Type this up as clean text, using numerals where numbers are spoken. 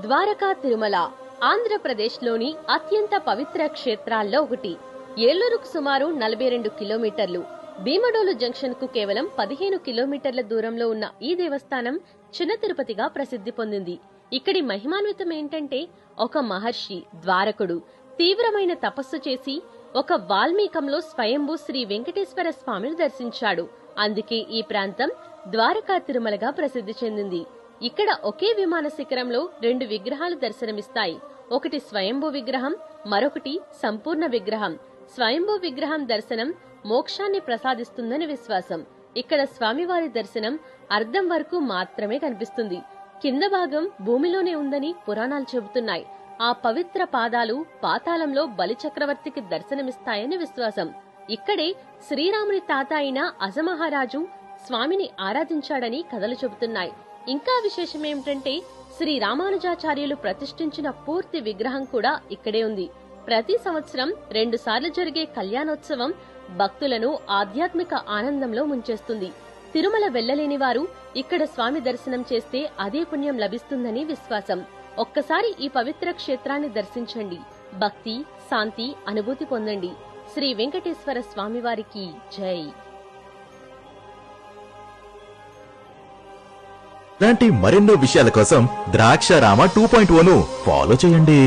ద్వారకా తిరుమల ఆంధ్రప్రదేశ్లోని అత్యంత పవిత్ర క్షేత్రాల్లో ఒకటి. ఏలూరుకు సుమారు 42 కిలోమీటర్లు, భీమడోలు జంక్షన్ కు కేవలం 15 కిలోమీటర్ల దూరంలో ఉన్న ఈ దేవస్థానం చిన్న తిరుపతిగా ప్రసిద్ధి పొందింది. ఇక్కడి మహిమాన్వితం ఏంటంటే, ఒక మహర్షి ద్వారకుడు తీవ్రమైన తపస్సు చేసి ఒక వాల్మీకంలో స్వయంభూ శ్రీ వెంకటేశ్వర స్వామిని దర్శించాడు. అందుకే ఈ ప్రాంతం ద్వారకా తిరుమలగా ప్రసిద్ధి చెందింది. ఇక్కడ ఒకే విమాన శిఖరంలో 2 విగ్రహాలు దర్శనమిస్తాయి. ఒకటి స్వయంభూ విగ్రహం, మరొకటి సంపూర్ణ విగ్రహం. స్వయంభూ విగ్రహం దర్శనం మోక్షాన్ని ప్రసాదిస్తుందని విశ్వాసం. ఇక్కడ స్వామివారి దర్శనం అర్ధం వరకు మాత్రమే కనిపిస్తుంది. కింద భాగం భూమిలోనే ఉందని పురాణాలు చెబుతున్నాయి. ఆ పవిత్ర పాదాలు పాతాళంలో బలిచక్రవర్తికి దర్శనమిస్తాయని విశ్వాసం. ఇక్కడే శ్రీరాముని తాత అయిన అజమహారాజు స్వామిని ఆరాధించాడని కథలు చెబుతున్నాయి. ఇంకా విశేషమేమిటంటే, శ్రీ రామానుజాచార్యులు ప్రతిష్ఠించిన పూర్తి విగ్రహం కూడా ఇక్కడే ఉంది. ప్రతి సంవత్సరం 2 సార్లు జరిగే కళ్యాణోత్సవం భక్తులను ఆధ్యాత్మిక ఆనందంలో ముంచేస్తుంది. తిరుమల వెళ్లలేని వారు ఇక్కడ స్వామి దర్శనం చేస్తే అదే పుణ్యం లభిస్తుందని విశ్వాసం. ఒక్కసారి ఈ పవిత్ర క్షేత్రాన్ని దర్శించండి. భక్తి, శాంతి అనుభూతి పొందండి. శ్రీ వెంకటేశ్వర స్వామివారికి జై. ఇలాంటి మరెన్నో విషయాల కోసం ద్రాక్షారామ 2.0 ఫాలో చేయండి.